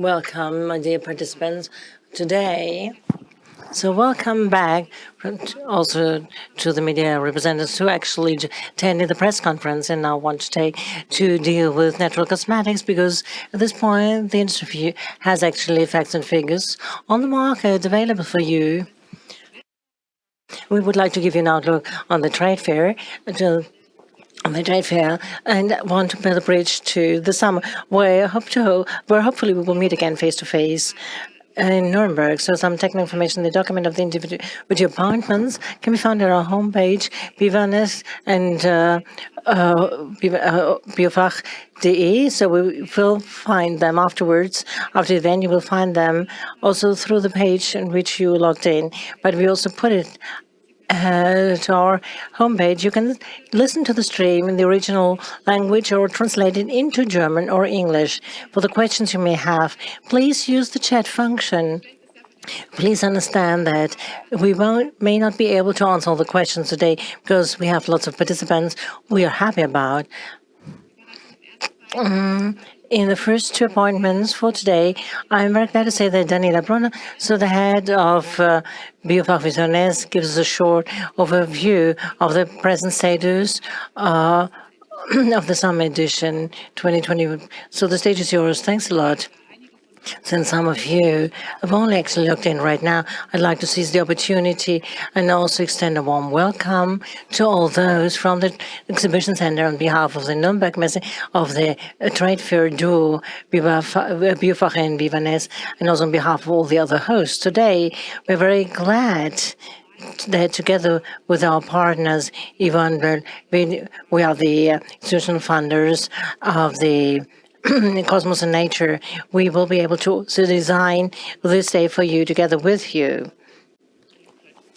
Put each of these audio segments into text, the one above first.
Welcome, my dear participants, today. So welcome back also to the media representatives who actually attended the press conference and now want to deal with natural cosmetics, because at this point the industry has actually facts and figures on the market available for you. We would like to give you an outlook on the trade fair and want to build a bridge to the summer, where hopefully we will meet again face to face in Nuremberg. So some technical information, the document of the individual appointments can be found on our homepage, VIVANESS and biofach.de. So we will find them afterwards. After the event, you will find them also through the page in which you logged in. But we also put it to our homepage. You can listen to the stream in the original language or translate it into German or English. For the questions you may have, please use the chat function. Please understand that we may not be able to answer all the questions today because we have lots of participants we are happy about. In the first two appointments for today, I'm very glad to say that Daniela Brunner, so the head of VIVANESS, gives us a short overview of the present status of the Summer Edition 2020. So the stage is yours. Thanks a lot. Since some of you have only actually looked in right now, I'd like to seize the opportunity and also extend a warm welcome to all those from the exhibition center on behalf of the NürnbergMesse, of the trade fair duo Biofach and VIVANESS, and also on behalf of all the other hosts. Today, we're very glad that together with our partners, Yvonne, we are the institutional funders of the Cosmos and Nature. We will be able to design this day for you together with you.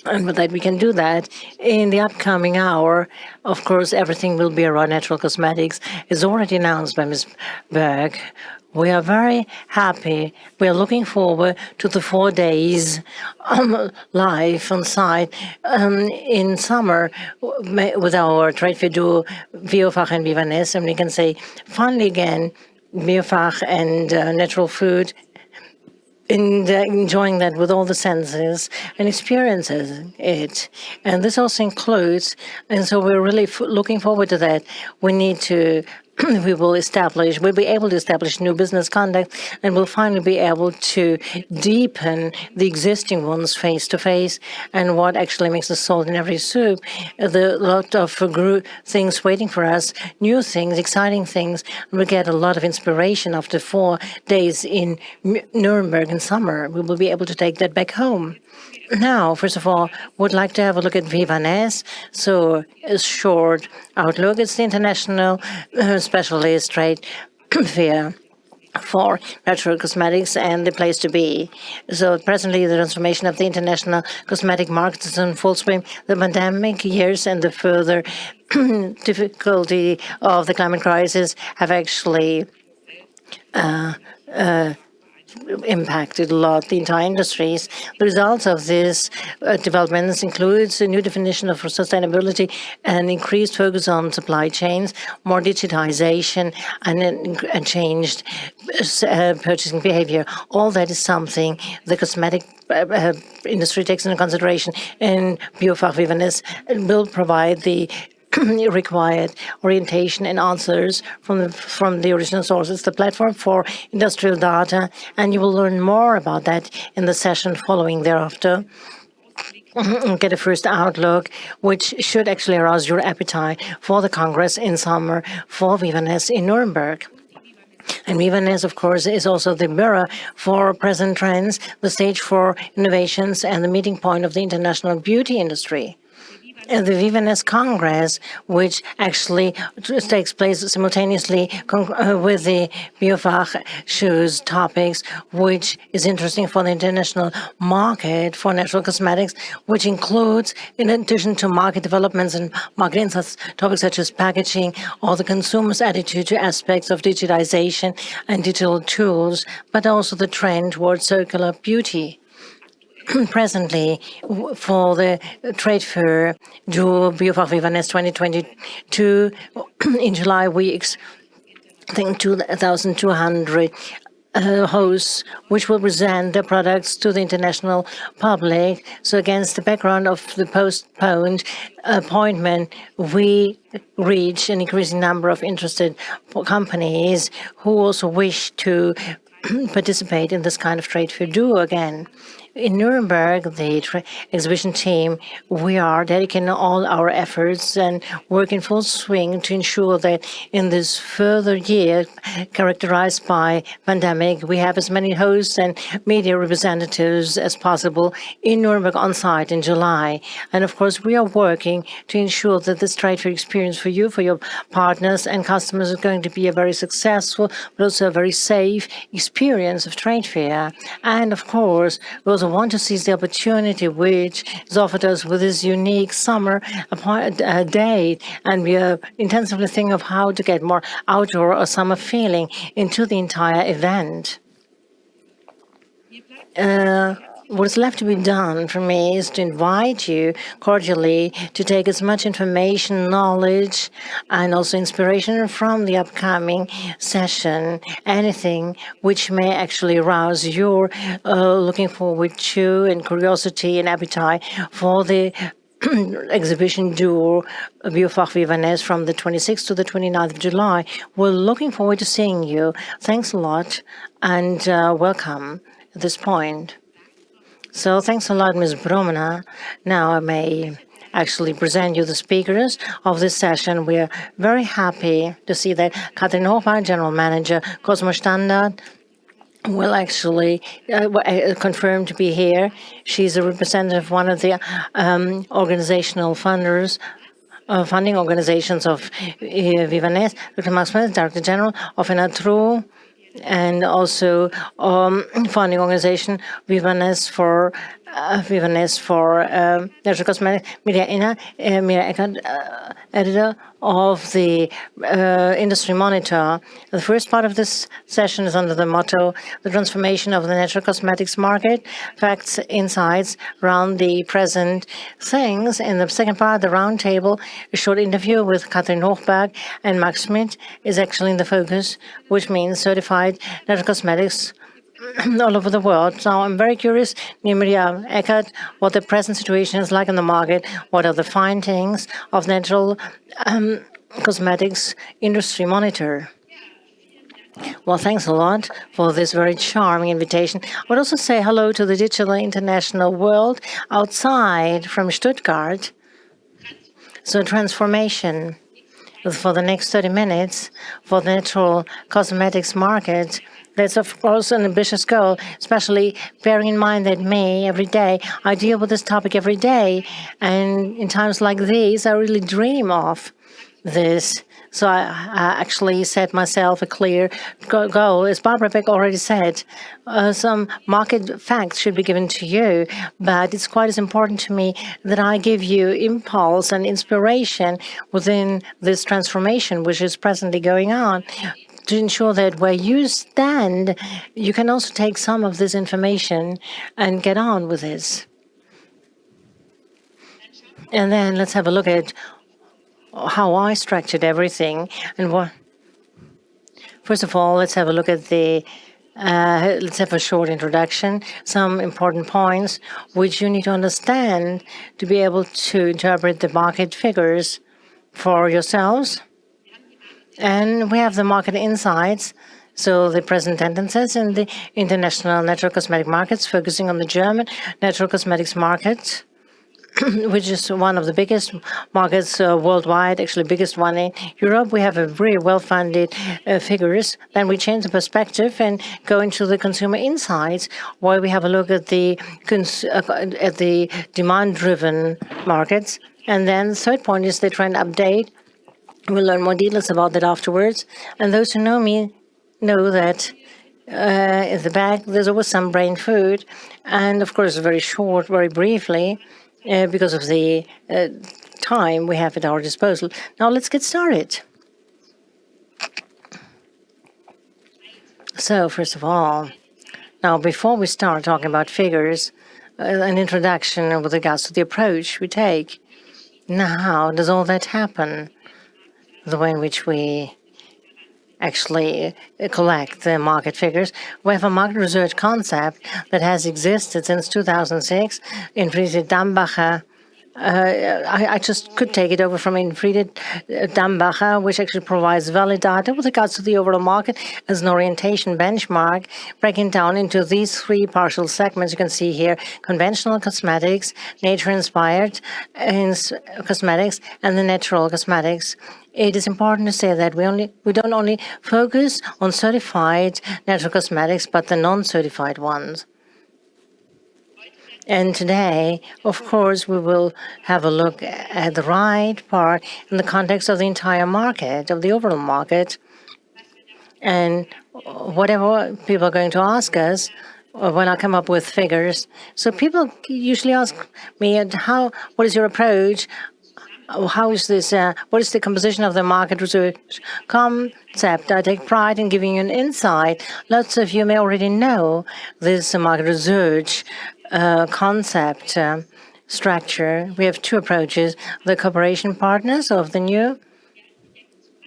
And with that, we can do that in the upcoming hour. Of course, everything will be around natural cosmetics. It's already announced by Ms. Berg. We are very happy. We are looking forward to the 4 days live on site in summer with our trade fair duo, Biofach and VIVANESS. And we can say, finally again, Biofach and natural food, and enjoying that with all the senses and experiences it. And this also includes, and so we're really looking forward to that. We need to we'll be able to establish new business conduct, and we'll finally be able to deepen the existing ones face to face. And what actually makes the salt in every soup, the lot of things waiting for us, new things, exciting things. We get a lot of inspiration after 4 days in Nuremberg in summer. We will be able to take that back home. Now, first of all, would like to have a look at VIVANESS. So a short outlook. It's the international specialist trade fair for natural cosmetics and the place to be. So presently the transformation of the international cosmetic market is in full swing. The pandemic years and the further difficulty of the climate crisis have actually impacted a lot the entire industries. The results of these developments includes a new definition of sustainability, an increased focus on supply chains, more digitization, and changed purchasing behavior. All that is something the cosmetic industry takes into consideration, and Biofach VIVANESS will provide the required orientation and answers from the original sources, the platform for industrial data, and you will learn more about that in the session following thereafter. Get a first outlook, which should actually arouse your appetite for the Congress in summer for VIVANESS in Nuremberg. And VIVANESS, of course, is also the mirror for present trends, the stage for innovations, and the meeting point of the international beauty industry. The VIVANESS Congress, which actually takes place simultaneously with the Biofach shows topics, which is interesting for the international market for natural cosmetics, which includes, in addition to market developments and market insights, topics such as packaging or the consumer's attitude to aspects of digitization and digital tools, but also the trend towards circular beauty. Presently, for the trade fair duo Biofach VIVANESS 2022 in July, we think 2,200 hosts which will present their products to the international public. So against the background of the postponed appointment, we reach an increasing number of interested companies who also wish to participate in this kind of trade fair do again. In Nuremberg, the exhibition team, we are dedicating all our efforts and work in full swing to ensure that in this further year characterized by pandemic, we have as many hosts and media representatives as possible in Nuremberg on site in July. And of course, we are working to ensure that this trade fair experience for you, for your partners and customers is going to be a very successful, but also a very safe experience of trade fair. And of course, we also want to seize the opportunity which is offered us with this unique summer date, and we are intensively thinking of how to get more outdoor or summer feeling into the entire event. What is left to be done for me is to invite you cordially to take as much information, knowledge, and also inspiration from the upcoming session, anything which may actually arouse your looking forward to and curiosity and appetite for the exhibition duo Biofach VIVANESS from the 26th to the 29th of July. We're looking forward to seeing you. Thanks a lot and welcome at this point. So thanks a lot, Ms. Brumner. Now I may actually present you the speakers of this session. We're very happy to see that Katrin Hochbauer, General Manager, Cosmo Standard, will actually confirm to be here. She's a representative of one of the organizational funders, funding organizations of VIVANESS, Dr. Max Smith, Director General of NATRUE, and also funding organization VIVANESS for Natural Cosmetics. Mirja Eckert, editor of the Industry Monitor. The first part of this session is under the motto, the transformation of the natural cosmetics market, facts, insights around the present things. In the second part, the roundtable, a short interview with Katrin Hochberg and Max Schmidt is actually in the focus, which means certified natural cosmetics all over the world. So I'm very curious, Mirja Eckert, what the present situation is like in the market, what are the findings of natural cosmetics industry monitor. Well, thanks a lot for this very charming invitation. I would also say hello to the digital international world outside from Stuttgart. So transformation for the next 30 minutes for the natural cosmetics market. That's, of course, an ambitious goal, especially bearing in mind that every day, I deal with this topic every day. And in times like these, I really dream of this. So I actually set myself a clear goal. As Barbara Beck already said, some market facts should be given to you, but it's quite as important to me that I give you impulse and inspiration within this transformation, which is presently going on, to ensure that where you stand, you can also take some of this information and get on with this. And then let's have a look at how I structured everything and what. First of all, let's have a look at the. Let's have a short introduction, some important points which you need to understand to be able to interpret the market figures for yourselves. And we have the market insights, so the present tendencies in the international natural cosmetic markets, focusing on the German natural cosmetics market, which is one of the biggest markets worldwide, actually biggest one in Europe. We have a very well-funded figures. Then we change the perspective and go into the consumer insights, where we have a look at the demand-driven markets. And then the third point is the trend update. We'll learn more details about that afterwards. And those who know me know that in the back, there's always some brain food. And of course, very short, very briefly, because of the time we have at our disposal. Now let's get started. So first of all, now before we start talking about figures, an introduction with regards to the approach we take. Now, how does all that happen? The way in which we actually collect the market figures. We have a market research concept that has existed since 2006 in Friedrich Dambacher. I just could take it over from Friedrich Dambacher, which actually provides valid data with regards to the overall market as an orientation benchmark, breaking down into these three partial segments. You can see here conventional cosmetics, nature-inspired cosmetics, and the natural cosmetics. It is important to say that we don't only focus on certified natural cosmetics, but the non-certified ones. And today, of course, we will have a look at the right part in the context of the entire market, of the overall market. And whatever people are going to ask us when I come up with figures. So people usually ask me, what is your approach? How is this, what is the composition of the market research concept? I take pride in giving you an insight. Lots of you may already know this market research concept structure. We have two approaches. The cooperation partners of the new,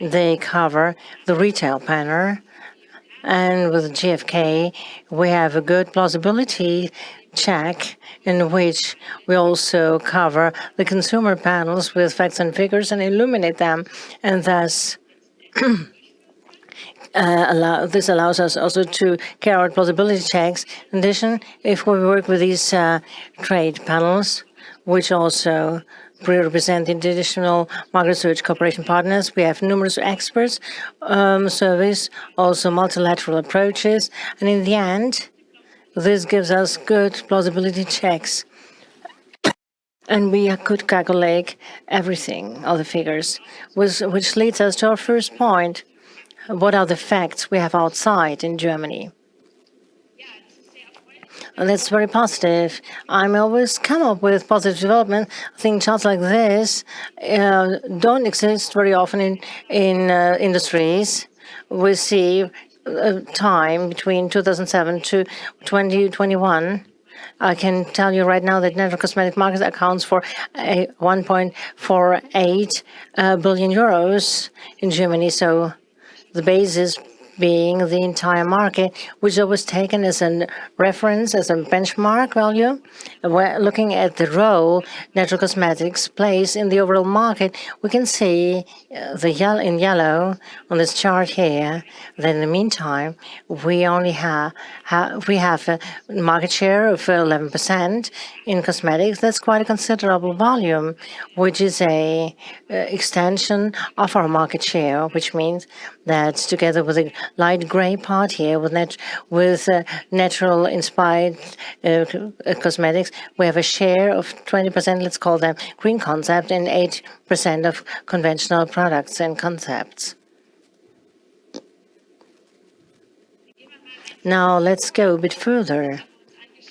they cover the retail panel. And with GfK, we have a good plausibility check in which we also cover the consumer panels with facts and figures and illuminate them. And thus, this allows us also to carry out plausibility checks. In addition, if we work with these trade panels, which also represent the traditional market research cooperation partners, we have numerous experts, surveys, also multilateral approaches, and in the end, this gives us good plausibility checks. And we could calculate everything, all the figures, which leads us to our first point. What are the facts we have outside in Germany? And that's very positive. I'm always come up with positive development. I think charts like this don't exist very often in industries. We see time between 2007 to 2021. I can tell you right now that natural cosmetic market accounts for 1.48 billion euros in Germany. So the basis being the entire market, which was taken as a reference, as a benchmark value. We're looking at the role natural cosmetics plays in the overall market. We can see in yellow on this chart here that in the meantime, we only have a market share of 11% in cosmetics. That's quite a considerable volume, which is a extension of our market share, which means that together with the light gray part here with natural inspired cosmetics, we have a share of 20%, let's call them green concept, and 8% of conventional products and concepts. Now let's go a bit further.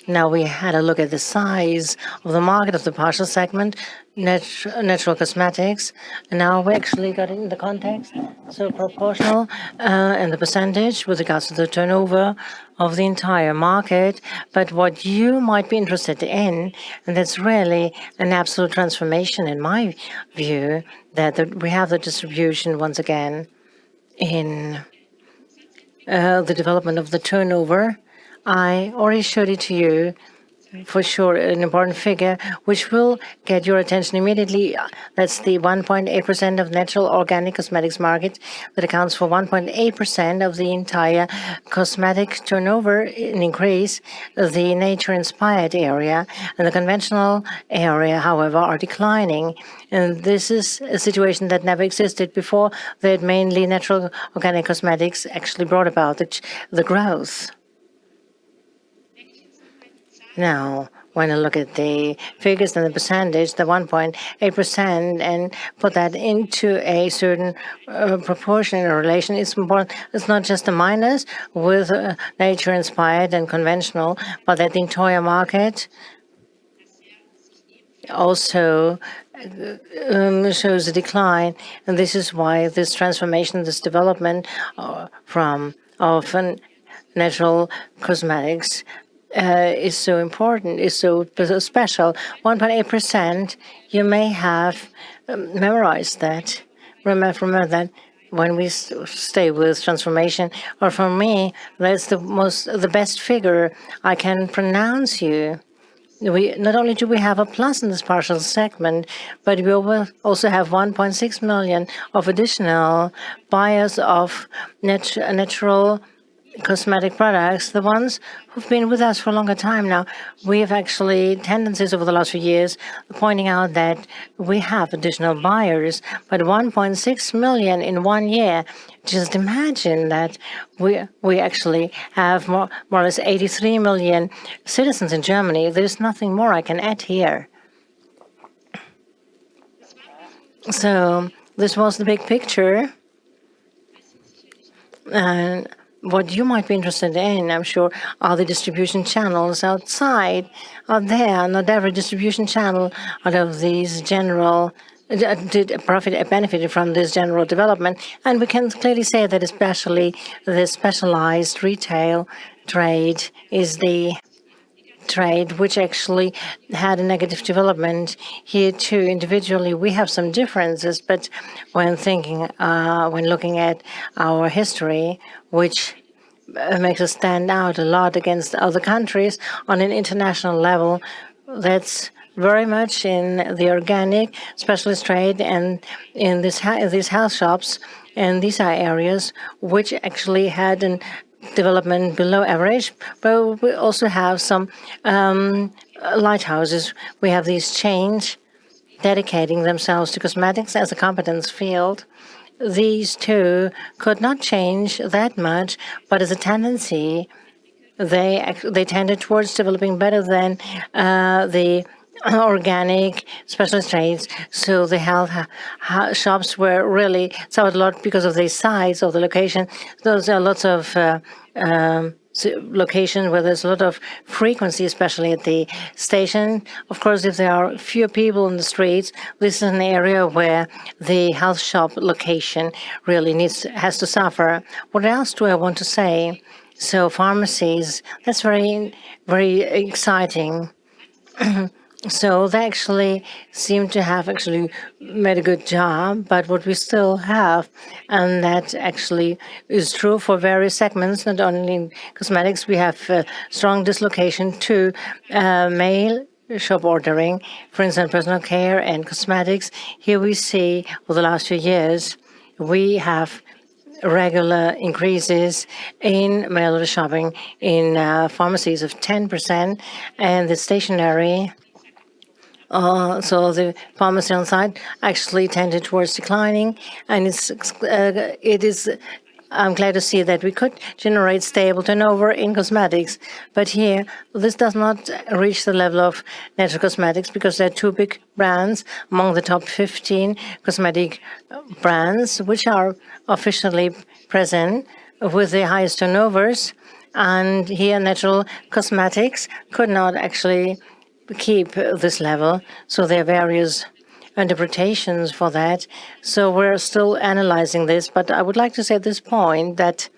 Now we had a look at the size of the market of the partial segment, natural cosmetics. And now we actually got in the context, so proportional and the percentage with regards to the turnover of the entire market. But what you might be interested in, and that's really an absolute transformation in my view, that we have the distribution once again in the development of the turnover. I already showed it to you, for sure, an important figure, which will get your attention immediately. That's the 1.8% of natural organic cosmetics market that accounts for 1.8% of the entire cosmetic turnover, an increase. The nature-inspired area and the conventional area, however, are declining. And this is a situation that never existed before, that mainly natural organic cosmetics actually brought about the growth. Now, when I look at the figures and the percentage, the 1.8%, and put that into a certain proportion or relation, it's important. It's not just a minus with nature-inspired and conventional, but that the entire market also shows a decline. And this is why this transformation, this development of natural cosmetics is so important, is so special. 1.8%, you may have memorized that. Remember that when we stay with transformation, or for me, that's the best figure I can pronounce you. We not only do we have a plus in this partial segment, but we will also have 1.6 million of additional buyers of natural cosmetic products, the ones who've been with us for a longer time now. We have actually tendencies over the last few years pointing out that we have additional buyers, but 1.6 million in 1 year. Just imagine that we actually have more or less 83 million citizens in Germany. There's nothing more I can add here. So this was the big picture. And what you might be interested in, I'm sure, are the distribution channels outside. Out there, not every distribution channel out of these general benefited from this general development. And we can clearly say that especially the specialized retail trade is the trade which actually had a negative development. Here too, individually, we have some differences, but when looking at our history, which makes us stand out a lot against other countries on an international level, that's very much in the organic specialist trade and in these health shops, and these are areas which actually had an development below average, but we also have some lighthouses. We have these chains dedicating themselves to cosmetics as a competence field. These two could not change that much, but as a tendency, they tended towards developing better than the organic specialist trades. So the health shops were really suffered a lot because of the size of the location. Those are lots of locations where there's a lot of frequency, especially at the station. Of course, if there are fewer people in the streets, this is an area where the health shop location really has to suffer. What else do I want to say? So pharmacies, that's very, very exciting. So they actually seem to have actually made a good job, but what we still have, and that actually is true for various segments, not only in cosmetics, we have strong dislocation to mail shop ordering, for instance, personal care and cosmetics. Here we see over the last few years, we have regular increases in mail order shopping in pharmacies of 10%, and the stationery. So the pharmacy on site actually tended towards declining, and I'm glad to see that we could generate stable turnover in cosmetics. But here, this does not reach the level of natural cosmetics because there are two big brands among the top 15 cosmetic brands, which are officially present with the highest turnovers. And here, natural cosmetics could not actually keep this level. So there are various interpretations for that. So we're still analyzing this. But I would like to say at this point that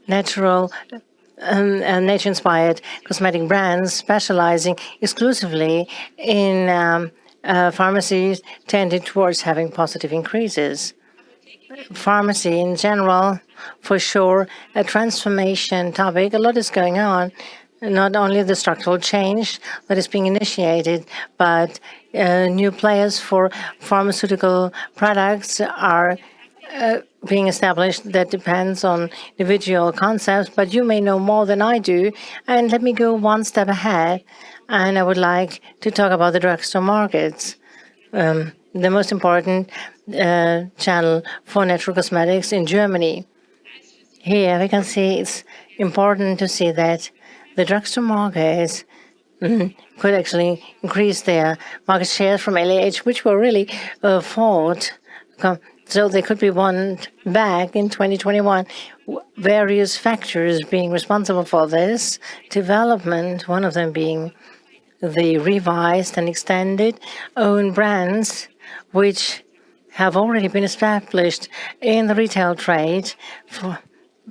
nature-inspired cosmetic brands specializing exclusively in pharmacies tended towards having positive increases. Pharmacy in general, for sure, a transformation topic. A lot is going on. Not only the structural change that is being initiated, but new players for pharmaceutical products are being established. That depends on individual concepts, but you may know more than I do. And let me go one step ahead, and I would like to talk about the drugstore markets, the most important channel for natural cosmetics in Germany. Here we can see it's important to see that the drugstore markets could actually increase their market shares from LAH, which were really fought. So they could be won back in 2021. Various factors being responsible for this development, one of them being the revised and extended own brands, which have already been established in the retail trade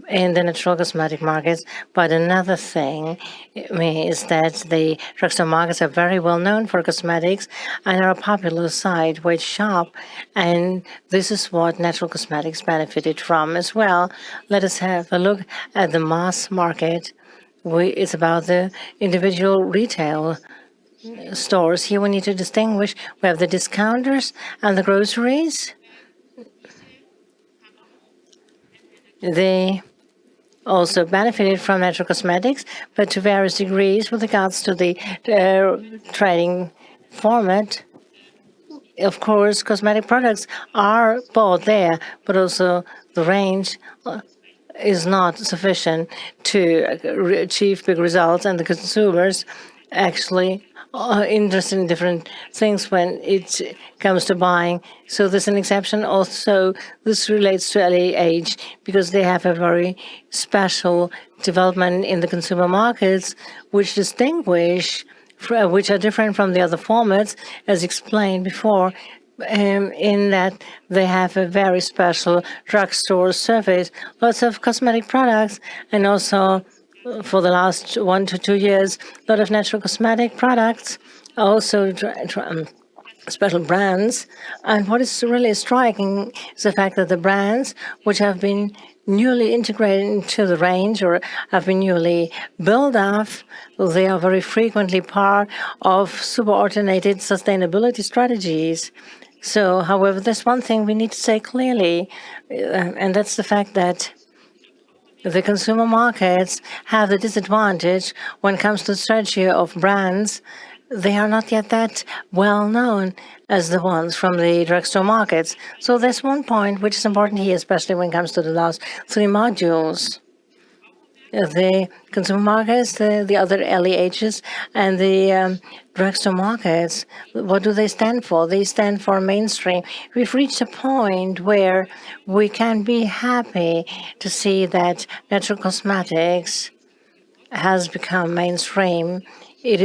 in the natural cosmetic markets. But another thing is that the drugstore markets are very well known for cosmetics and are a popular site where to shop. And this is what natural cosmetics benefited from as well. Let us have a look at the mass market. It's about the individual retail stores. Here we need to distinguish. We have the discounters and the groceries. They also benefited from natural cosmetics, but to various degrees with regards to the trading format. Of course, cosmetic products are bought there, but also the range is not sufficient to achieve big results, and the consumers actually are interested in different things when it comes to buying. So there's an exception. Also, this relates to early age because they have a very special development in the consumer markets, which which are different from the other formats, as explained before, in that they have a very special drugstore service, lots of cosmetic products, and also for the last 1 to 2 years, a lot of natural cosmetic products, also special brands. And what is really striking is the fact that the brands which have been newly integrated into the range or have been newly built up, they are very frequently part of superordinated sustainability strategies. So, however, there's one thing we need to say clearly, and that's the fact that the consumer markets have the disadvantage when it comes to the strategy of brands. They are not yet that well known as the ones from the drugstore markets. So there's one point which is important here, especially when it comes to the last 3 modules. The consumer markets, the other LEHs, and the drugstore markets, what do they stand for? They stand for mainstream. We've reached a point where we can be happy to see that natural cosmetics has become mainstream. It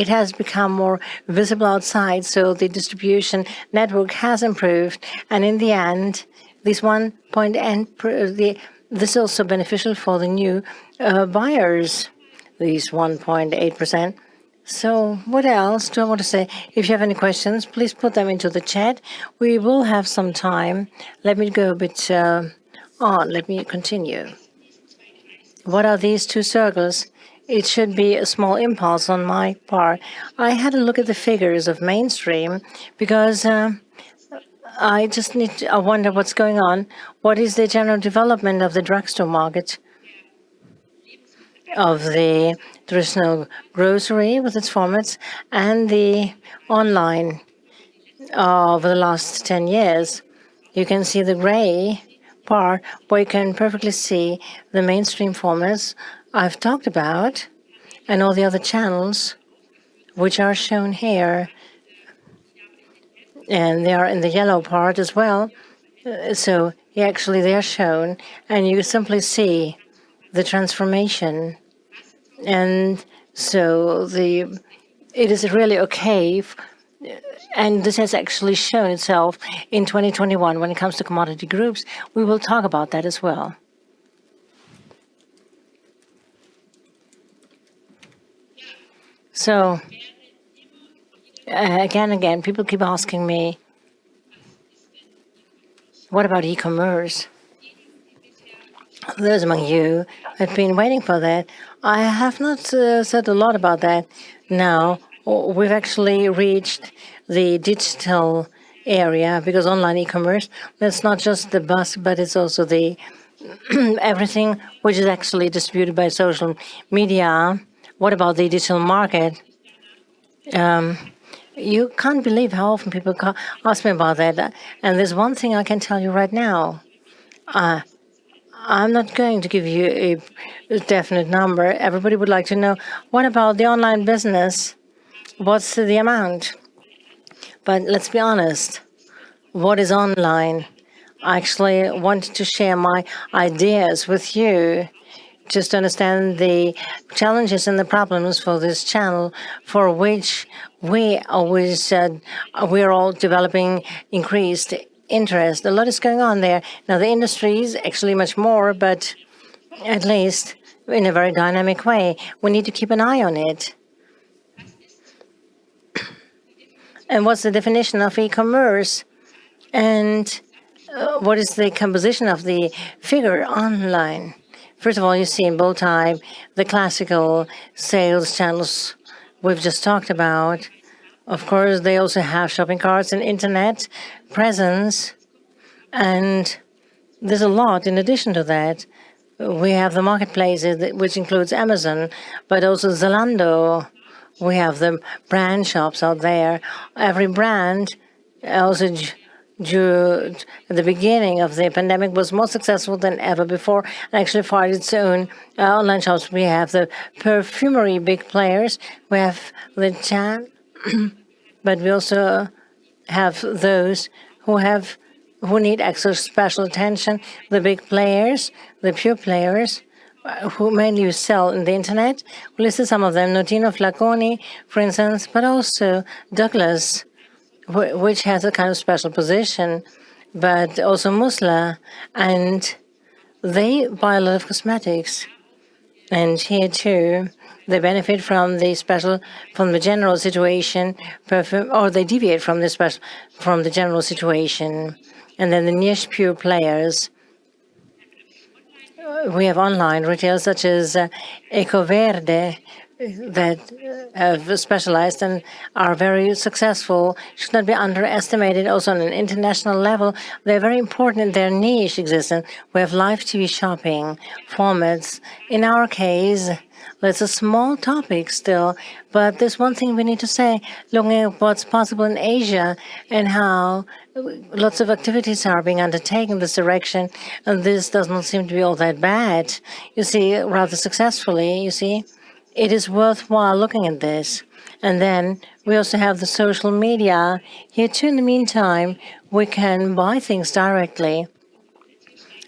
has become more visible outside, so the distribution network has improved. And in the end, this this is also beneficial for the new buyers, these 1.8%. So what else do I want to say? If you have any questions, please put them into the chat. We will have some time. Let me go a bit on. Let me continue. What are these 2 circles? It should be a small impulse on my part. I had a look at the figures of mainstream because I wonder what's going on. What is the general development of the drugstore market, of the traditional grocery with its formats, and the online over the last 10 years? You can see the gray part where you can perfectly see the mainstream formats I've talked about and all the other channels which are shown here. And they are in the yellow part as well. So actually they are shown, and you simply see the transformation. And so it is really okay. And this has actually shown itself in 2021 when it comes to commodity groups. We will talk about that as well. So again, people keep asking me, what about e-commerce? Those among you have been waiting for that. I have not said a lot about that now. We've actually reached the digital area because online e-commerce, that's not just the bus, but it's also the everything which is actually distributed by social media. What about the digital market? You can't believe how often people ask me about that. And there's one thing I can tell you right now. I'm not going to give you a definite number. Everybody would like to know, what about the online business? What's the amount? But let's be honest. What is online? I actually wanted to share my ideas with you, just to understand the challenges and the problems for this channel, for which we always we're all developing increased interest. A lot is going on there. Now, the industry is actually much more, but at least in a very dynamic way. We need to keep an eye on it. And what's the definition of e-commerce? And what is the composition of the figure online? First of all, you see in bold type the classical sales channels we've just talked about. Of course, they also have shopping carts and internet presence. And there's a lot in addition to that. We have the marketplaces, which includes Amazon, but also Zalando. We have the brand shops out there. Every brand also at the beginning of the pandemic was more successful than ever before and actually fired its own online shops. We have the perfumery big players. We have the but we also have those who need extra special attention, the big players, the pure players, who mainly sell in the internet. We listed some of them, Notino Flaconi, for instance, but also Douglas, which has a kind of special position, but also Musla, and they buy a lot of cosmetics. And here too, they benefit from the general situation, or they deviate from the general situation. And then the niche pure players. We have online retail such as Ecoverde that have specialized and are very successful, should not be underestimated. Also on an international level, they're very important in their niche existence. We have live TV shopping formats. In our case, that's a small topic still, but there's one thing we need to say, looking at what's possible in Asia and how lots of activities are being undertaken in this direction, and this does not seem to be all that bad. You see, rather successfully, you see. It is worthwhile looking at this. And then we also have the social media. Here too, in the meantime, we can buy things directly.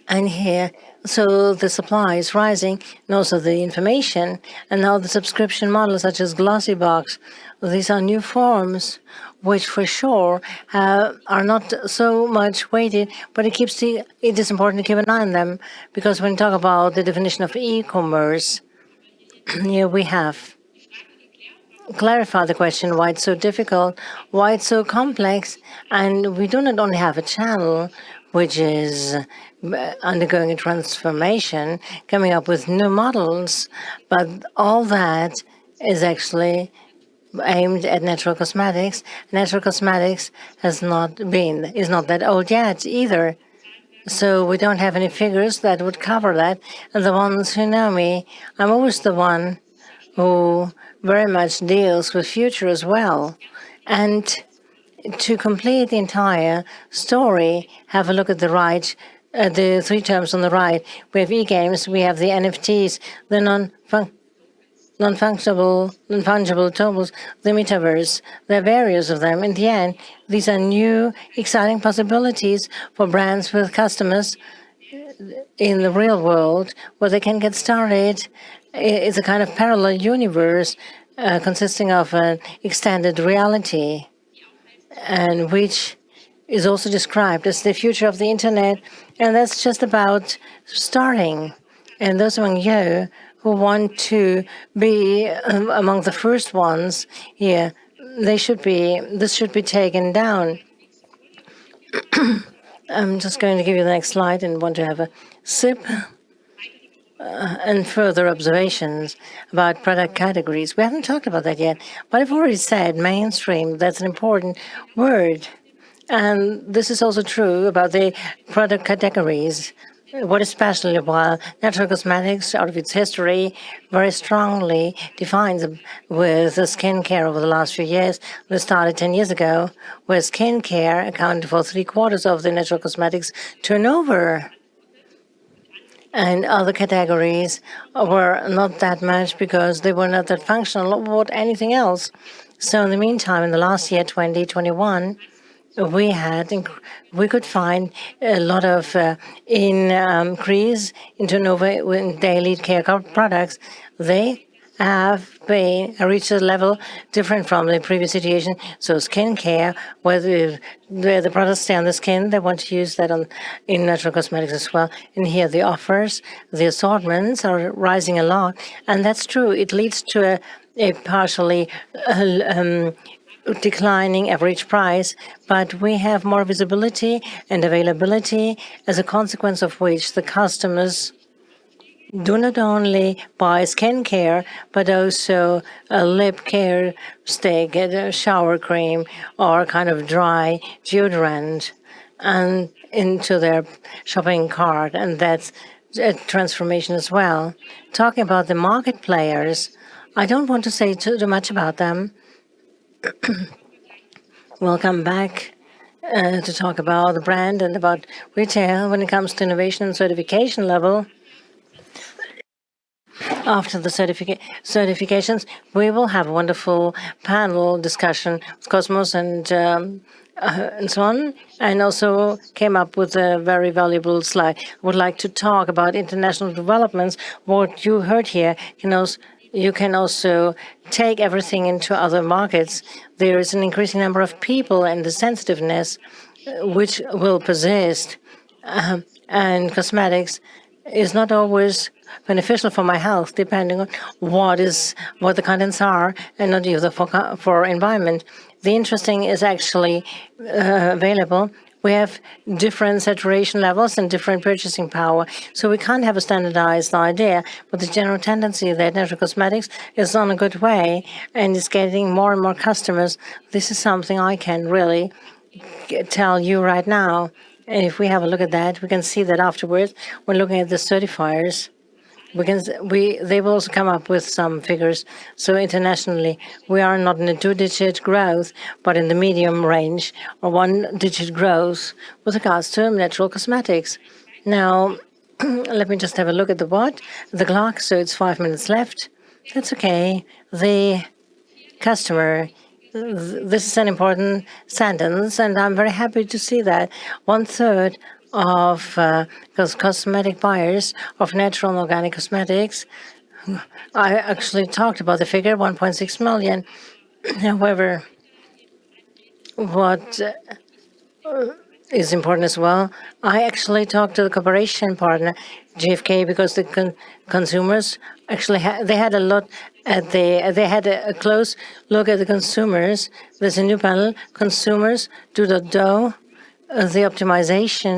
And here, so the supply is rising, and also the information. And now the subscription models such as Glossybox, these are new forms, which for sure are not so much weighted, but it is important to keep an eye on them, because when we talk about the definition of e-commerce, here we have clarified the question why it's so difficult, why it's so complex, and we do not only have a channel which is undergoing a transformation, coming up with new models, but all that is actually aimed at natural cosmetics. Natural cosmetics is not that old yet either. So we don't have any figures that would cover that. And the ones who know me, I'm always the one who very much deals with future as well. And to complete the entire story, have a look at the right, the three terms on the right. We have e-games, we have the NFTs, the non-fungible totals, the metaverse. There are various of them. In the end, these are new, exciting possibilities for brands with customers in the real world where they can get started. It's a kind of parallel universe consisting of an extended reality, and which is also described as the future of the internet. And that's just about starting. And those among you who want to be among the first ones here, this should be taken down. I'm just going to give you the next slide and want to have a sip and further observations about product categories. We haven't talked about that yet, but I've already said mainstream. That's an important word. And this is also true about the product categories. What is special about natural cosmetics out of its history very strongly defines with the skincare over the last few years. We started 10 years ago, where skincare accounted for 3/4 of the natural cosmetics turnover. And other categories were not that much because they were not that functional or anything else. So in the meantime, in the last year, 2021, we could find a lot of increase in turnover in daily care products. They have been reached a level different from the previous situation. So skincare, where the products stay on the skin, they want to use that in natural cosmetics as well. And here the offers, the assortments are rising a lot. And that's true. It leads to a partially declining average price, but we have more visibility and availability, as a consequence of which the customers do not only buy skincare, but also a lip care stick, a shower cream, or kind of dry deodorant, and into their shopping cart. And that's a transformation as well. Talking about the market players, I don't want to say too much about them. We'll come back to talk about the brand and about retail when it comes to innovation and certification level. After the certifications, we will have a wonderful panel discussion with Cosmos and so on, and also came up with a very valuable slide. I would like to talk about international developments. What you heard here you can also take everything into other markets. There is an increasing number of people and the sensitiveness which will persist. And cosmetics is not always beneficial for my health, depending on what the contents are, and not either for environment. The interesting is actually available. We have different saturation levels and different purchasing power, so we can't have a standardized idea, but the general tendency that natural cosmetics is on a good way and is getting more and more customers. This is something I can really tell you right now. And if we have a look at that, we can see that afterwards, when looking at the certifiers, they will also come up with some figures. So internationally, we are not in a two-digit growth, but in the medium range or one-digit growth with regards to natural cosmetics. Now, let me just have a look at the clock. So it's 5 minutes left. That's okay. The customer. This is an important sentence, and I'm very happy to see that 1/3 of cosmetic buyers of natural and organic cosmetics. I actually talked about the figure, 1.6 million. However, what is important as well, I actually talked to the cooperation partner, GfK, because the consumers actually they had a close look at the consumers. There's a new panel, Consumers 2.0. The optimization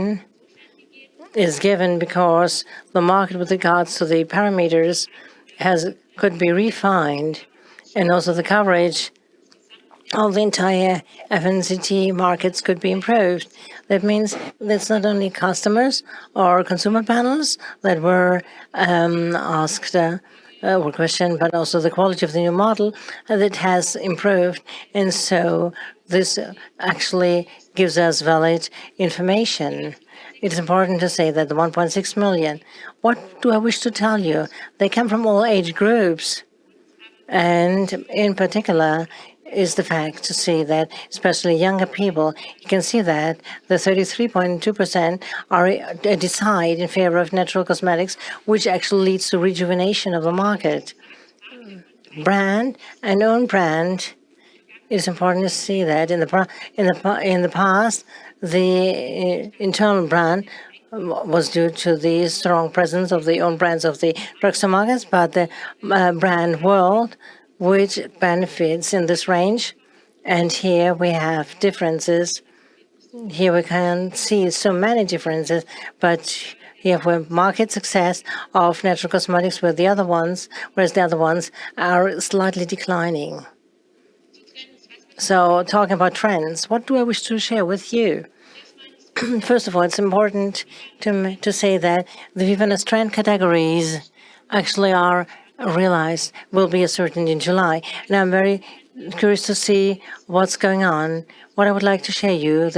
is given because the market with regards to the parameters could be refined, and also the coverage of the entire FMCG markets could be improved. That means it's not only customers or consumer panels that were asked or questioned, but also the quality of the new model that has improved. And so this actually gives us valid information. It is important to say that the 1.6 million, what do I wish to tell you? They come from all age groups. And in particular is the fact to see that especially younger people, you can see that the 33.2% decide in favor of natural cosmetics, which actually leads to rejuvenation of the market. Brand and own brand. It's important to see that in the past, the internal brand was due to the strong presence of the own brands of the drugstore markets, but the brand world, which benefits in this range. And here we have differences. Here we can see so many differences, but here we have market success of natural cosmetics whereas the other ones are slightly declining. So talking about trends, what do I wish to share with you? First of all, it's important to say that the VIVANESS trend categories actually are realized, will be ascertained in July. And I'm very curious to see what's going on. What I would like to share you,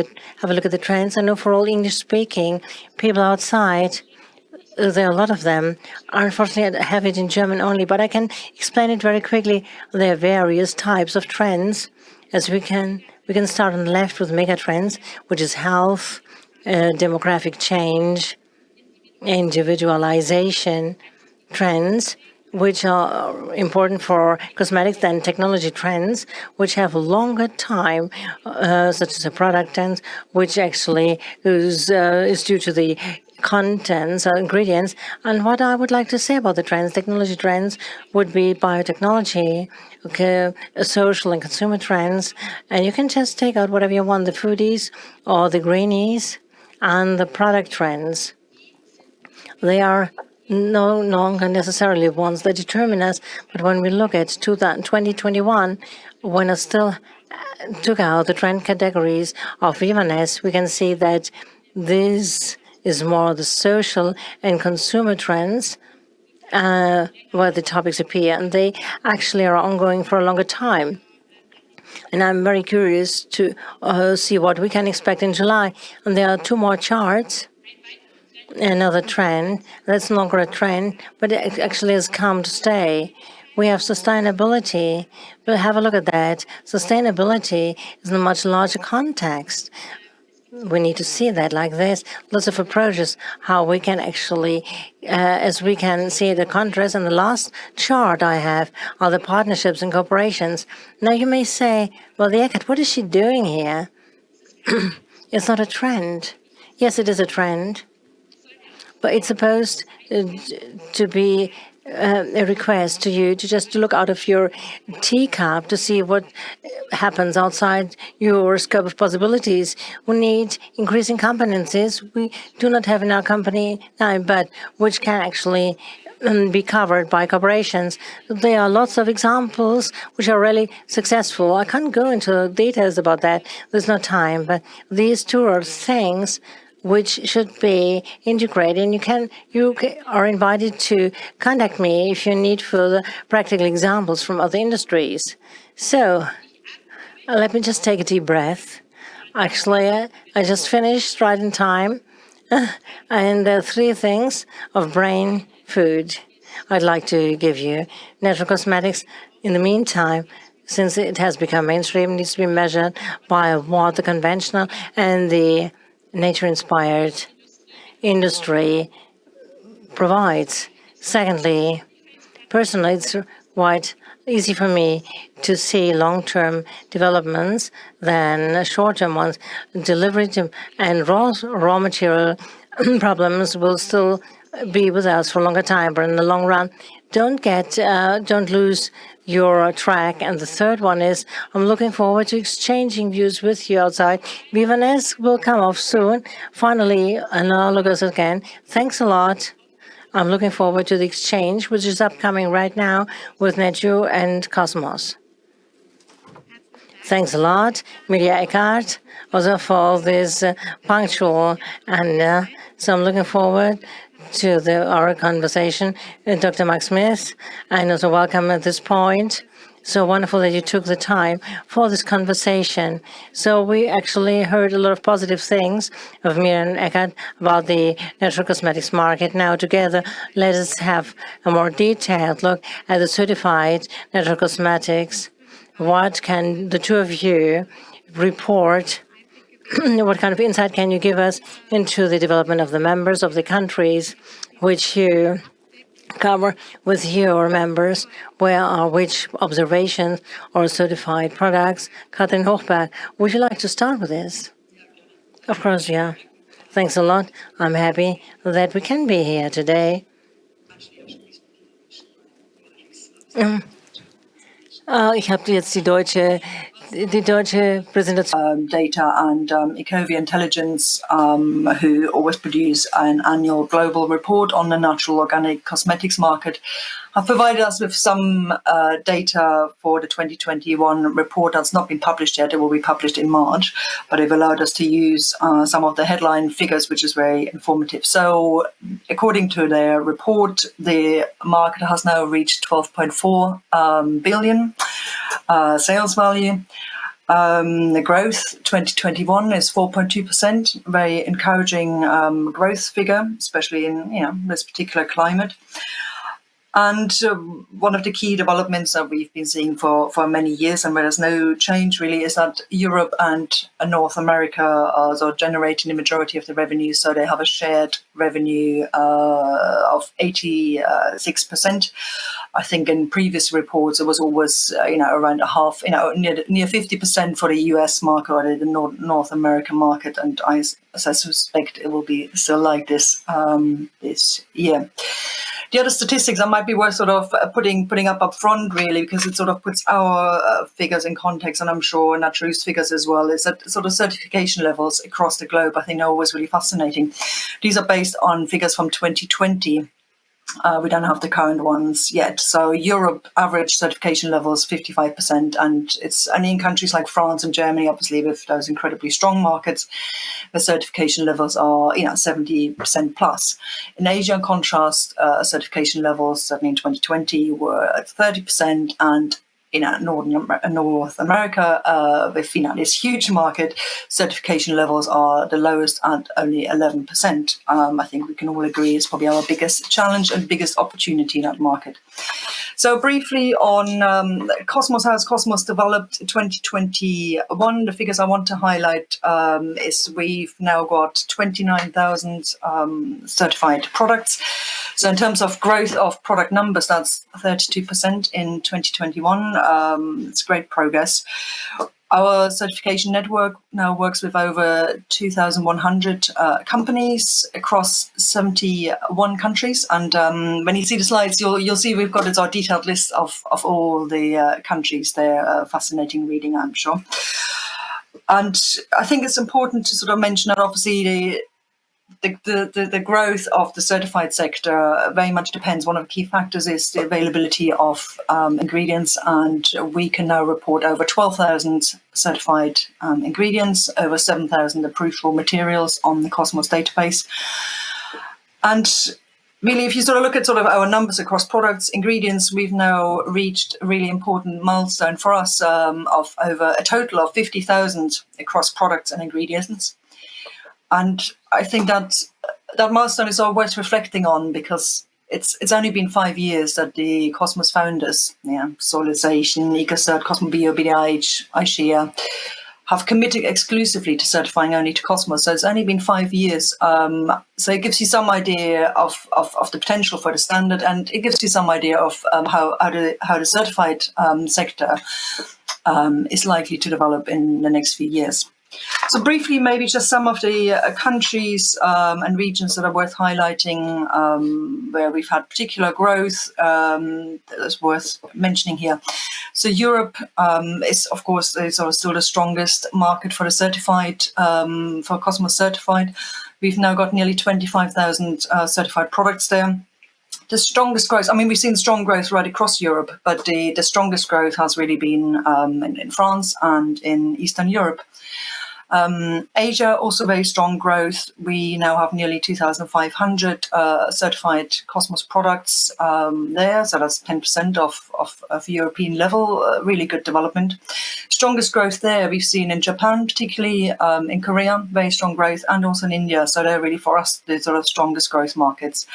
have a look at the trends. I know for all English-speaking people outside, there are a lot of them. Unfortunately, I have it in German only, but I can explain it very quickly. There are various types of trends. As we can start on the left with mega trends, which is health, demographic change, individualization trends. which are important for cosmetics than technology trends, which have longer time, such as a product trends, which actually is due to the contents or ingredients. And what I would like to say about the trends, technology trends, would be biotechnology, okay, social and consumer trends. And you can just take out whatever you want, the foodies or the greenies and the product trends. They are no longer necessarily ones that determine us, but when we look at 2021, when I still took out the trend categories of VIVANESS, we can see that this is more the social and consumer trends where the topics appear, and they actually are ongoing for a longer time. And I'm very curious to see what we can expect in July. And there are two more charts. Another trend that's no longer a trend, but it actually has come to stay. We have sustainability, but have a look at that. Sustainability is in a much larger context. We need to see that like this. Lots of approaches, how we can actually, as we can see the contrast. And the last chart I have are the partnerships and corporations. Now you may say, well, Eckert, what is she doing here? It's not a trend. Yes, it is a trend. But it's supposed to be a request to you to just look out of your teacup to see what happens outside your scope of possibilities. We need increasing competencies we do not have in our company now, but which can actually be covered by corporations. There are lots of examples which are really successful. I can't go into details about that. There's no time, but these two are things which should be integrated. And you are invited to contact me if you need further practical examples from other industries. So let me just take a deep breath. Actually, I just finished right in time. And there are three things of brain food I'd like to give you. Natural cosmetics, in the meantime, since it has become mainstream, needs to be measured by what the conventional and the nature-inspired industry provides. Secondly, personally, it's quite easy for me to see long-term developments than short-term ones. Delivery and raw material problems will still be with us for a longer time, but in the long run, don't lose your track. And the third one is I'm looking forward to exchanging views with you outside. VIVANESS will come off soon. Finally, analogous again. Thanks a lot. I'm looking forward to the exchange, which is upcoming right now with NATRUE and Cosmos. Thanks a lot, Mirja Eckert, also for this punctual, and so I'm looking forward to our conversation with Dr. Mark Smith, and also welcome at this point. So wonderful that you took the time for this conversation. So we actually heard a lot of positive things of Mirja Eckert about the natural cosmetics market. Now together, let us have a more detailed look at the certified natural cosmetics. What can the two of you report? What kind of insight can you give us into the development of the members of the countries which you cover with your members? Where are which observations or certified products? Katrin Hochberg, would you like to start with this? Of course, yeah. Thanks a lot. I'm happy that we can be here today. Ich habe jetzt die deutsche Präsentation. Data and Ecovia Intelligence, who always produce an annual global report on the natural organic cosmetics market, have provided us with some data for the 2021 report that's not been published yet. It will be published in March, but they've allowed us to use some of the headline figures, which is very informative. So according to their report, the market has now reached 12.4 billion sales value. The growth 2021 is 4.2%, very encouraging growth figure, especially in this particular climate. And one of the key developments that we've been seeing for many years, and where there's no change really, is that Europe and North America are sort of generating the majority of the revenue. So they have a shared revenue of 86%. I think in previous reports it was always around a half, near 50% for the US market or the North American market, and I suspect it will be still like this this year. The other statistics that might be worth sort of putting up front, really, because it sort of puts our figures in context, and I'm sure NATRUE's figures as well, is that sort of certification levels across the globe, I think, are always really fascinating. These are based on figures from 2020. We don't have the current ones yet. So Europe average certification levels 55%, and it's only in countries like France and Germany, obviously, with those incredibly strong markets, the certification levels are 70% plus. In Asia, in contrast, certification levels certainly in 2020 were at 30%, and North America, with this huge market, certification levels are the lowest at only 11%. I think we can all agree it's probably our biggest challenge and biggest opportunity in that market. So briefly on Cosmos, how has Cosmos developed in 2021? The figures I want to highlight is we've now got 29,000 certified products. So in terms of growth of product numbers, that's 32% in 2021. It's great progress. Our certification network now works with over 2,100 companies across 71 countries. And when you see the slides, you'll see we've got our detailed list of all the countries. They're fascinating reading, I'm sure. And I think it's important to sort of mention that obviously the growth of the certified sector very much depends. One of the key factors is the availability of ingredients, and we can now report over 12,000 certified ingredients, over 7,000 approved raw materials on the Cosmos database. And really, if you sort of look at sort of our numbers across products, ingredients, we've now reached a really important milestone for us of over a total of 50,000 across products and ingredients. And I think that milestone is always reflecting on, because it's only been 5 years that the Cosmos founders, Solization, EcoCert, Cosmobio, BDIH, ISHEA, have committed exclusively to certifying only to Cosmos. So it's only been 5 years. So it gives you some idea of the potential for the standard, and it gives you some idea of how the certified sector is likely to develop in the next few years. So briefly, maybe just some of the countries and regions that are worth highlighting, where we've had particular growth that's worth mentioning here. So Europe is, of course, sort of still the strongest market for the certified, for Cosmos certified. We've now got nearly 25,000 certified products there. The strongest growth, I mean, we've seen strong growth right across Europe, but the strongest growth has really been in France and in Eastern Europe. Asia, also very strong growth. We now have nearly 2,500 certified Cosmos products there, so that's 10% of European level. Really good development. Strongest growth there we've seen in Japan, particularly in Korea, very strong growth, and also in India. So they're really, for us, the sort of strongest growth markets.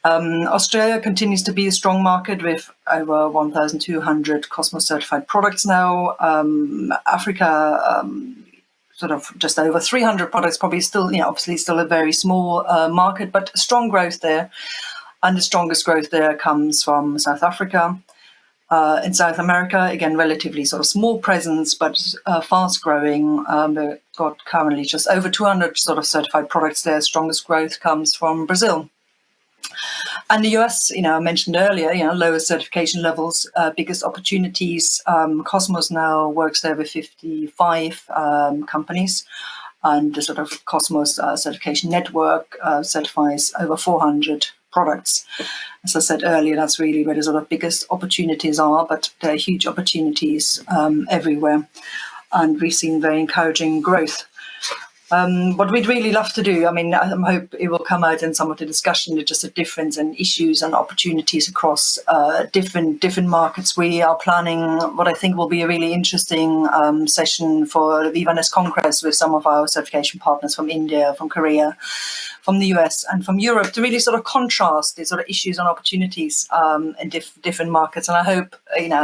Australia continues to be a strong market with over 1,200 Cosmos certified products now. Africa, sort of just over 300 products, probably still, obviously still a very small market, but strong growth there. And the strongest growth there comes from South Africa. In South America, again, relatively sort of small presence, but fast growing. They've got currently just over 200 sort of certified products there. Strongest growth comes from Brazil. And the US, I mentioned earlier, lower certification levels, biggest opportunities. Cosmos now works there with 55 companies, and the sort of Cosmos certification network certifies over 400 products. As I said earlier, that's really where the sort of biggest opportunities are, but there are huge opportunities everywhere. And we've seen very encouraging growth. What we'd really love to do, I hope it will come out in some of the discussion, just the difference in issues and opportunities across different markets. We are planning what I think will be a really interesting session for the VIVANESS Congress with some of our certification partners from India, from Korea, from the US and from Europe to really sort of contrast the sort of issues and opportunities in different markets. And I hope,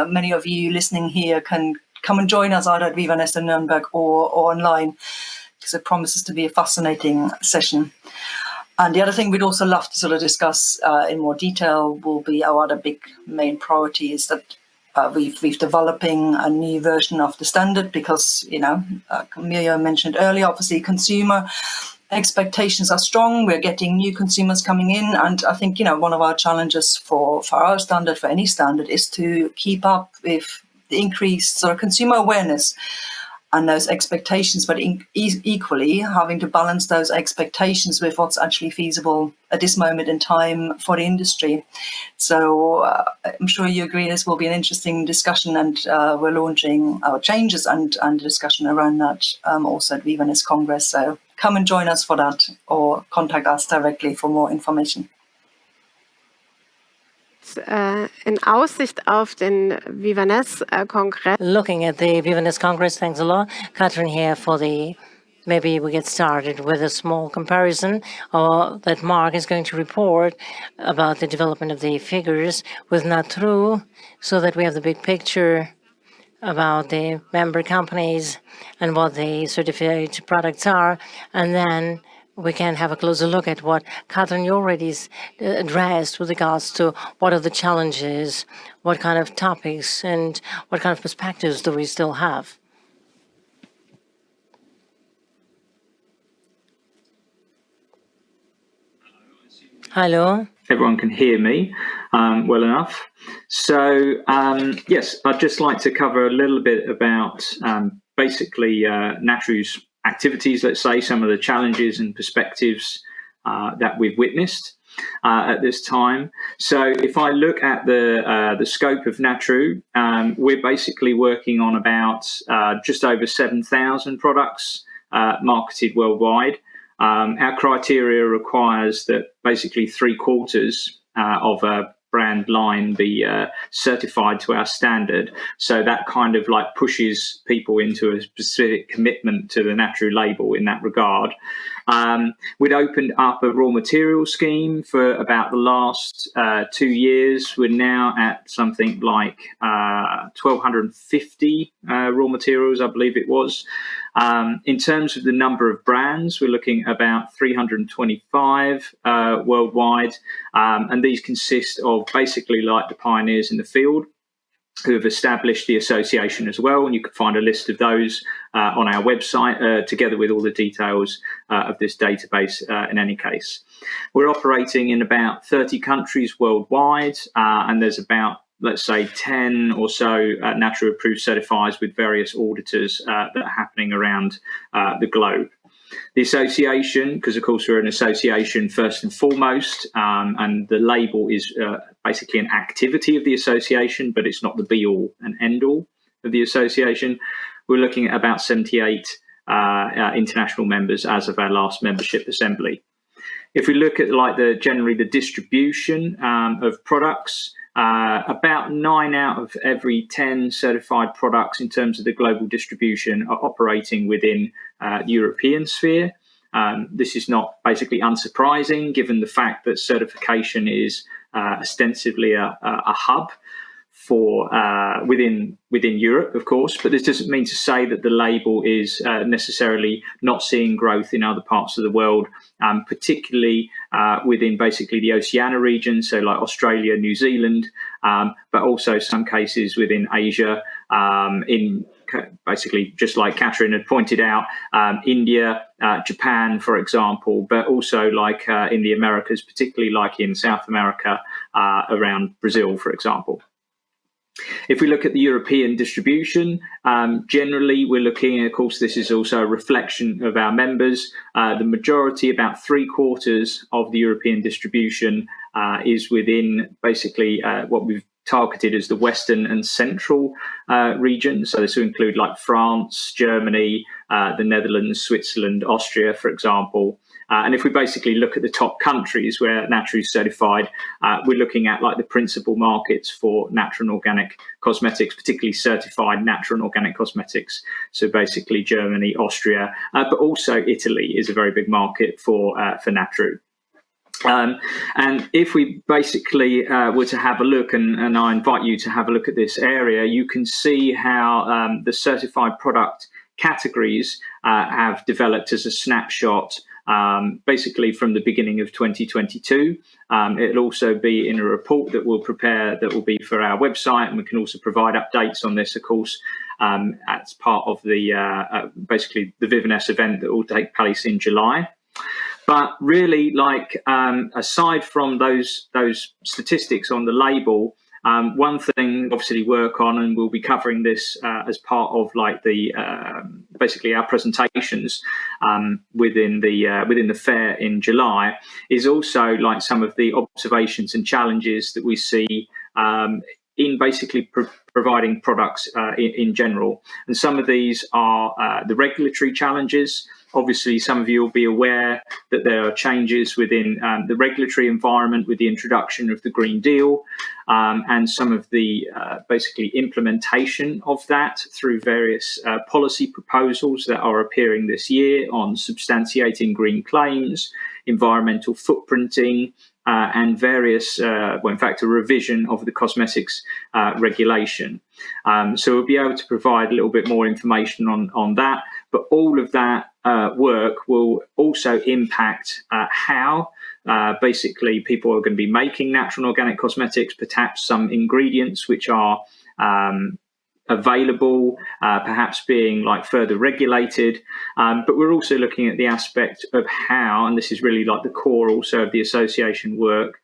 many of you listening here can come and join us either at VIVANESS in Nürnberg or online, because it promises to be a fascinating session. And the other thing we'd also love to sort of discuss in more detail will be our other big main priority is that we've developing a new version of the standard because, Mirja mentioned earlier, obviously consumer expectations are strong. We're getting new consumers coming in. And I think, one of our challenges for our standard, for any standard, is to keep up with the increased sort of consumer awareness and those expectations, but equally having to balance those expectations with what's actually feasible at this moment in time for the industry. So I'm sure you agree this will be an interesting discussion, and we're launching our changes and discussion around that also at VIVANESS Congress. So come and join us for that or contact us directly for more information. In Aussicht auf den VIVANESS-Kongress. Looking at the VIVANESS Congress, thanks a lot. Katrin here for maybe we get started with a small comparison that Mark is going to report about the development of the figures with NATRUE, so that we have the big picture about the member companies and what the certified products are, and then we can have a closer look at what Katrin already addressed with regards to what are the challenges, what kind of topics, and what kind of perspectives do we still have. Hello. Everyone can hear me well enough. So, yes, I'd just like to cover a little bit about basically NATRUE's activities, let's say, some of the challenges and perspectives that we've witnessed at this time. So if I look at the scope of NATRUE, we're basically working on about just over 7,000 products marketed worldwide. Our criteria requires that basically 3/4 of a brand line be certified to our standard. So that kind of like pushes people into a specific commitment to the NATRUE label in that regard. We'd opened up a raw material scheme for about the last 2 years. We're now at something like 1,250 raw materials, I believe it was. In terms of the number of brands, we're looking at about 325 worldwide, and these consist of basically like the pioneers in the field who have established the association as well, and you can find a list of those on our website together with all the details of this database in any case. We're operating in about 30 countries worldwide, and there's about, let's say, 10 or so NATRUE approved certifiers with various auditors that are happening around the globe. The association, because of course we're an association first and foremost, and the label is basically an activity of the association, but it's not the be-all and end-all of the association. We're looking at about 78 international members as of our last membership assembly. If we look at like generally the distribution of products, about 9 out of every 10 certified products in terms of the global distribution are operating within the European sphere. This is not basically unsurprising, given the fact that certification is ostensibly a hub for within Europe, of course, but this doesn't mean to say that the label is necessarily not seeing growth in other parts of the world, particularly within basically the Oceania region, so like Australia, New Zealand, but also some cases within Asia, in basically just like Katrin had pointed out, India, Japan, for example, but also like in the Americas, particularly like in South America, around Brazil, for example. If we look at the European distribution, generally we're looking, of course, this is also a reflection of our members. The majority, about 3/4 of the European distribution is within basically what we've targeted as the Western and Central region. So this will include like France, Germany, the Netherlands, Switzerland, Austria, for example. And if we basically look at the top countries where NATRUE is certified, we're looking at like the principal markets for natural and organic cosmetics, particularly certified natural and organic cosmetics. So basically Germany, Austria, but also Italy is a very big market for NATRUE. And if we basically were to have a look, and I invite you to have a look at this area, you can see how the certified product categories have developed as a snapshot, basically from the beginning of 2022. It'll also be in a report that we'll prepare that will be for our website, and we can also provide updates on this, of course, as part of the basically the VIVANESS event that will take place in July. But really, like aside from those statistics on the label, one thing obviously work on, and we'll be covering this as part of like the basically our presentations within the fair in July, is also like some of the observations and challenges that we see in basically providing products in general. And some of these are the regulatory challenges. Obviously, some of you will be aware that there are changes within the regulatory environment with the introduction of the Green Deal, and some of the basically implementation of that through various policy proposals that are appearing this year on substantiating green claims, environmental footprinting, and various, well, in fact, a revision of the cosmetics regulation. So we'll be able to provide a little bit more information on that, but all of that work will also impact how basically people are going to be making natural and organic cosmetics, perhaps some ingredients which are available, perhaps being like further regulated. But we're also looking at the aspect of how, and this is really like the core also of the association work,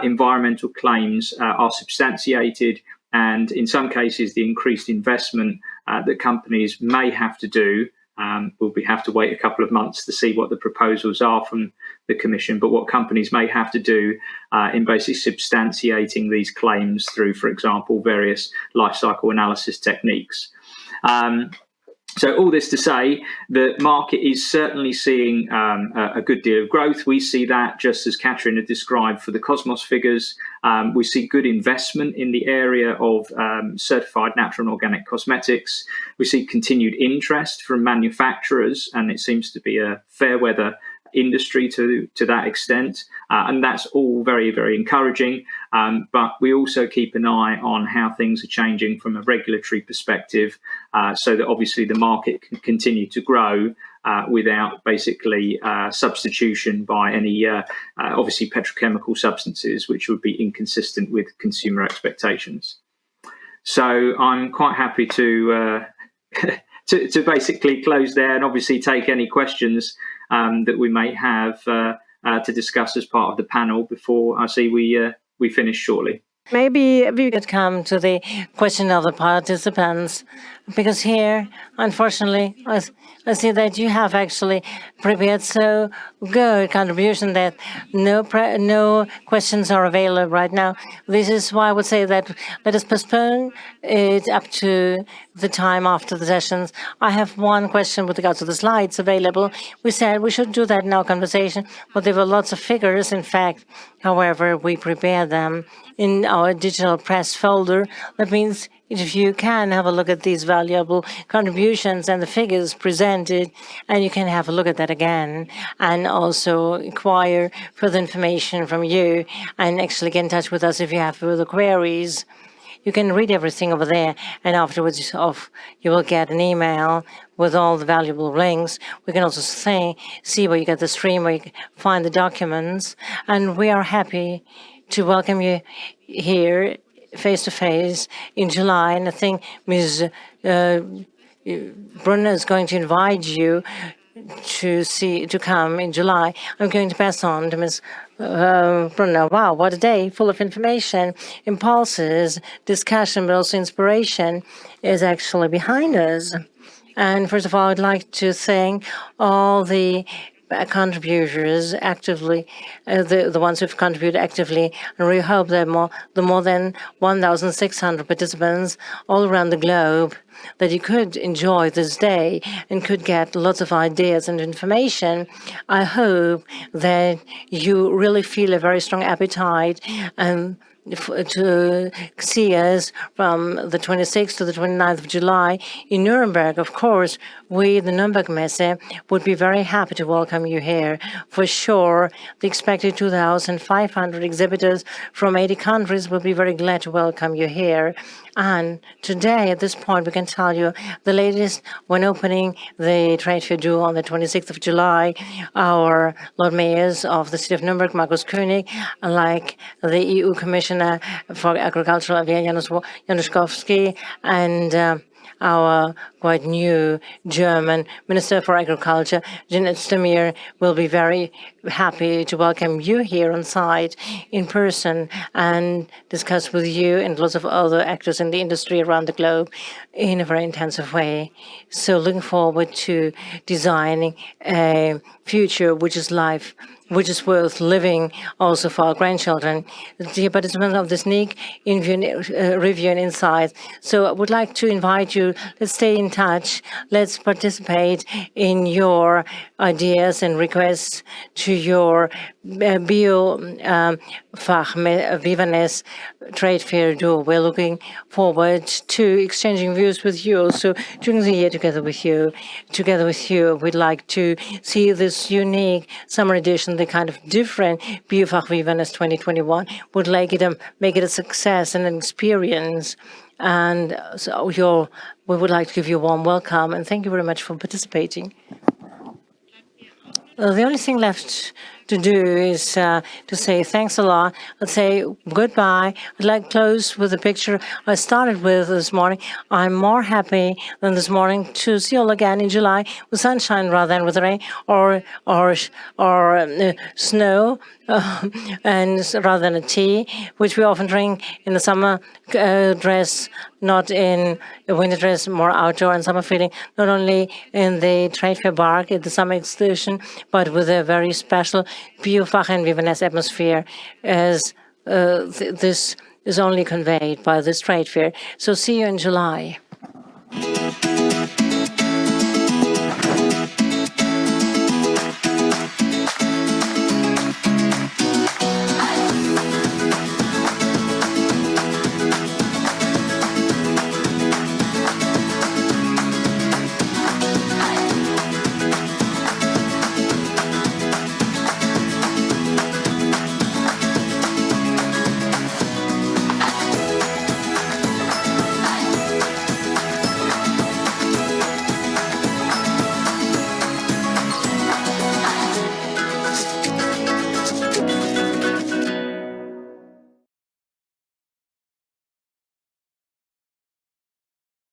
environmental claims are substantiated, and in some cases the increased investment that companies may have to do. We'll have to wait a couple of months to see what the proposals are from the Commission, but what companies may have to do in basically substantiating these claims through, for example, various life cycle analysis techniques. So all this to say, the market is certainly seeing a good deal of growth. We see that, just as Catherine had described for the Cosmos figures. We see good investment in the area of certified natural and organic cosmetics. We see continued interest from manufacturers, and it seems to be a fair weather industry to that extent, and that's all very, very encouraging. But we also keep an eye on how things are changing from a regulatory perspective, so that obviously the market can continue to grow without basically substitution by any obviously petrochemical substances, which would be inconsistent with consumer expectations. So I'm quite happy to to basically close there, and obviously take any questions that we may have to discuss as part of the panel before I see we finish shortly. Maybe we could come to the question of the participants, because here, unfortunately, I see that you have actually prepared so good contribution that no questions are available right now. This is why I would say that let us postpone it up to the time after the sessions. I have one question with regard to the slides available. We said we should do that in our conversation, but there were lots of figures, in fact. However, we prepare them in our digital press folder. That means if you can have a look at these valuable contributions and the figures presented, and you can have a look at that again, and also acquire further information from you, and actually get in touch with us if you have further queries. You can read everything over there, and afterwards you will get an email with all the valuable links. We can also see where you get the stream, where you can find the documents, and we are happy to welcome you here face-to-face in July. And I think Ms. Brunner is going to invite you to come in July. I'm going to pass on to Ms. Brunner. Wow, what a day full of information, impulses, discussion, but also inspiration is actually behind us. And first of all, I'd like to thank all the contributors actively, the ones who've contributed actively, and we hope that the more than 1,600 participants all around the globe, that you could enjoy this day and could get lots of ideas and information. I hope that you really feel a very strong appetite and to see us from the 26th to the 29th of July in Nuremberg. Of course, we, the NürnbergMesse, would be very happy to welcome you here. For sure, the expected 2,500 exhibitors from 80 countries will be very glad to welcome you here. And today, at this point, we can tell you the latest when opening the trade fair due on the 26th of July. Our Lord Mayors of the city of Nuremberg, Markus König, like the EU Commissioner for Agricultural Affairs, Januszkowski, and our quite new German Minister for Agriculture, Janet Stemir, will be very happy to welcome you here on site in person and discuss with you and lots of other actors in the industry around the globe in a very intensive way. So looking forward to designing a future which is worth living also for our grandchildren. Dear participants of the sneak review and insights. So I would like to invite you, let's stay in touch. Let's participate in your ideas and requests to your VIVANESS trade fair do. We're looking forward to exchanging views with you also during the year together with you. We'd like to see this unique summer edition, the kind of different Biofach VIVANESS 2021, would like it make it a success and an experience. And so we would like to give you a warm welcome and thank you very much for participating. The only thing left to do is to say thanks a lot. Let's say goodbye. I'd like to close with a picture I started with this morning. I'm more happy than this morning to see you all again in July with sunshine rather than with rain or snow and rather than a tea, which we often drink in the summer dress, not in a winter dress, more outdoor and summer feeling, not only in the trade fair bark at the summer exhibition, but with a very special Biofach and VIVANESS atmosphere, as this is only conveyed by this trade fair. So see you in July.